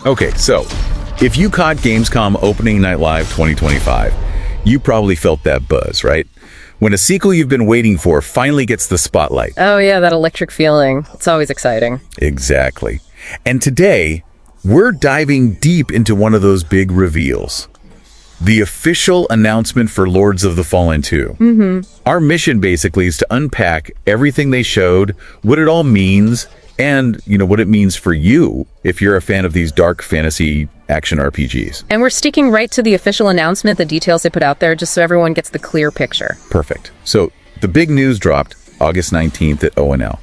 Okay, so if you caught Gamescom Opening Night Live 2025, you probably felt that buzz, right? When a sequel you've been waiting for finally gets the spotlight. Oh yeah, that electric feeling. It's always exciting. Exactly. And today, we're diving deep into one of those big reveals. The official announcement for Lords of the Fallen 2. Our mission basically is to unpack everything they showed, what it all means, and, what it means for you if you're a fan of these dark fantasy action RPGs. And we're sticking right to the official announcement, the details they put out there, just so everyone gets the clear picture. Perfect. So, the big news dropped August 19th at ONL.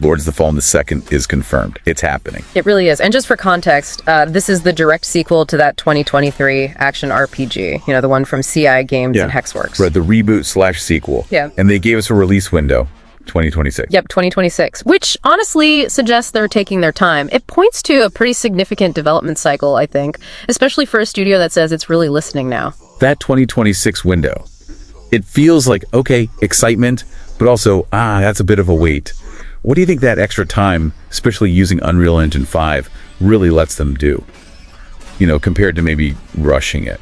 Lords of the Fallen 2 is confirmed. It's happening. It really is. And just for context, this is the direct sequel to that 2023 action RPG, the one from CI Games and Hexworks. Right, the reboot/sequel. Yeah. And they gave us a release window, 2026. Yep, 2026, which honestly suggests they're taking their time. It points to a pretty significant development cycle, I think, especially for a studio that says it's really listening now. That 2026 window, it feels like, okay, excitement, but also, that's a bit of a wait. What do you think that extra time, especially using Unreal Engine 5, really lets them do? Compared to maybe rushing it,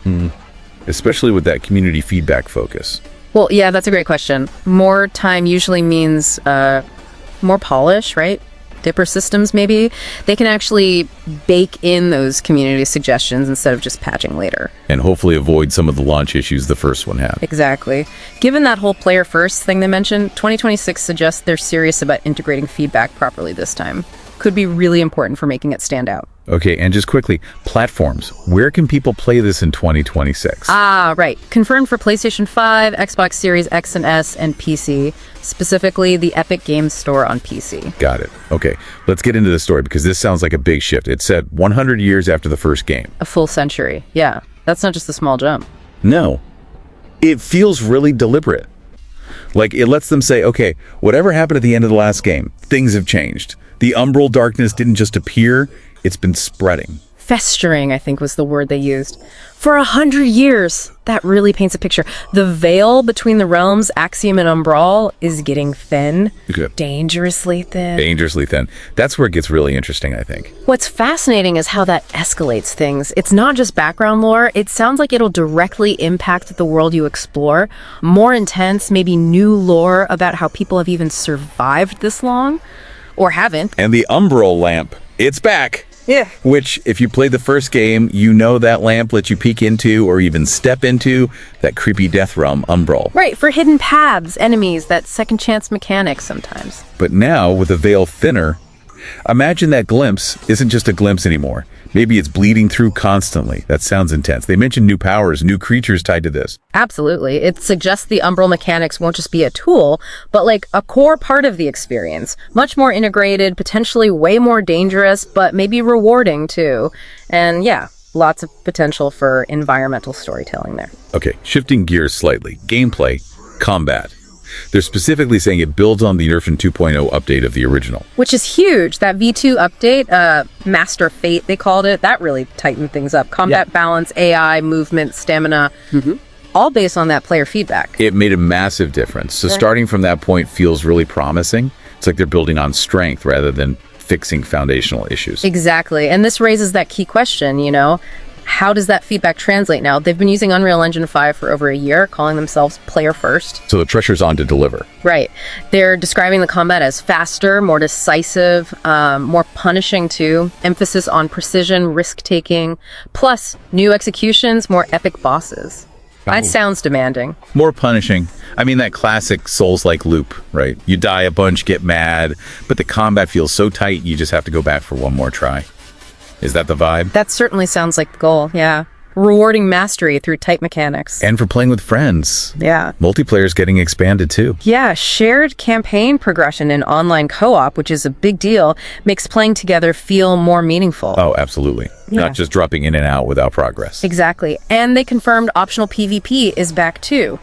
especially with that community feedback focus. Well, yeah, that's a great question. More time usually means more polish, right? Dipper systems, maybe. They can actually bake in those community suggestions instead of just patching later. And hopefully avoid some of the launch issues the first one had. Exactly. Given that whole player first thing they mentioned, 2026 suggests they're serious about integrating feedback properly this time. Could be really important for making it stand out. Okay, and just quickly, platforms. Where can people play this in 2026? Right. Confirmed for PlayStation 5, Xbox Series X and S, and PC. Specifically, the Epic Games Store on PC. Got it. Okay, let's get into the story because this sounds like a big shift. It said 100 years after the first game. A full century. Yeah, that's not just a small jump. No. It feels really deliberate. Like, it lets them say, okay, whatever happened at the end of the last game, things have changed. The Umbral darkness didn't just appear, it's been spreading. Festering, I think was the word they used. For 100 years, that really paints a picture. The veil between the realms, Axiom and Umbral, is getting thin. Okay. Dangerously thin. Dangerously thin. That's where it gets really interesting, I think. What's fascinating is how that escalates things. It's not just background lore. It sounds like it'll directly impact the world you explore. More intense, maybe new lore about how people have even survived this long. Or haven't. And the Umbral lamp, it's back. Yeah. Which, if you played the first game, that lamp lets you peek into or even step into that creepy death realm, Umbral. Right, for hidden paths, enemies, that second chance mechanic sometimes. But now, with the veil thinner, imagine that glimpse isn't just a glimpse anymore. Maybe it's bleeding through constantly. That sounds intense. They mentioned new powers, new creatures tied to this. Absolutely. It suggests the Umbral mechanics won't just be a tool, but like a core part of the experience. Much more integrated, potentially way more dangerous, but maybe rewarding too. And yeah, lots of potential for environmental storytelling there. Okay, shifting gears slightly. Gameplay, combat. They're specifically saying it builds on the Nerfed 2.0 update of the original. Which is huge. That V2 update, Master Fate, they called it, that really tightened things up. Combat balance, AI, movement, stamina, all based on that player feedback. It made a massive difference. So starting from that point feels really promising. It's like they're building on strength rather than fixing foundational issues. Exactly. And this raises that key question, how does that feedback translate now? They've been using Unreal Engine 5 for over a year, calling themselves player first. So the pressure's on to deliver. Right. They're describing the combat as faster, more decisive, more punishing too. Emphasis on precision, risk-taking, plus new executions, more epic bosses. That sounds demanding. More punishing. I mean, that classic Souls-like loop, right? You die a bunch, get mad, but the combat feels so tight, you just have to go back for one more try. Is that the vibe? That certainly sounds like the goal, yeah. Rewarding mastery through tight mechanics. And for playing with friends. Yeah. Multiplayer's getting expanded too. Yeah, shared campaign progression in online co-op, which is a big deal, makes playing together feel more meaningful. Oh, absolutely. Yeah. Not just dropping in and out without progress. Exactly. And they confirmed optional PvP is back too.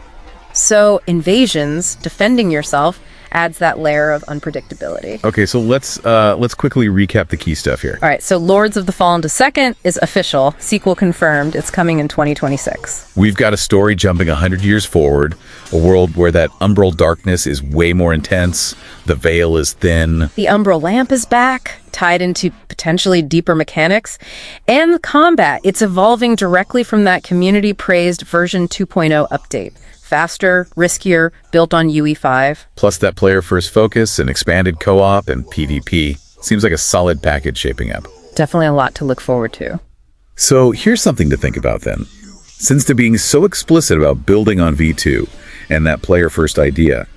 So invasions, defending yourself, adds that layer of unpredictability. Okay, so let's quickly recap the key stuff here. All right, so Lords of the Fallen to Second is official. Sequel confirmed. It's coming in 2026. We've got a story jumping 100 years forward, a world where that umbral darkness is way more intense, the veil is thin. The Umbral lamp is back, tied into potentially deeper mechanics, and the combat. It's evolving directly from that community-praised version 2.0 update. Faster, riskier, built on UE5. Plus that player-first focus and expanded co-op and PvP. Seems like a solid package shaping up. Definitely a lot to look forward to. So here's something to think about then. Since they're being so explicit about building on V2 and that player-first idea,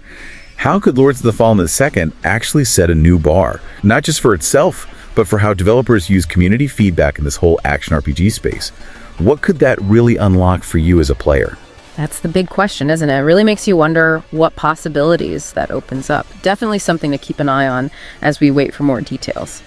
how could Lords of the Fallen II actually set a new bar? Not just for itself, but for how developers use community feedback in this whole action RPG space. What could that really unlock for you as a player? That's the big question, isn't it? It really makes you wonder what possibilities that opens up. Definitely something to keep an eye on as we wait for more details.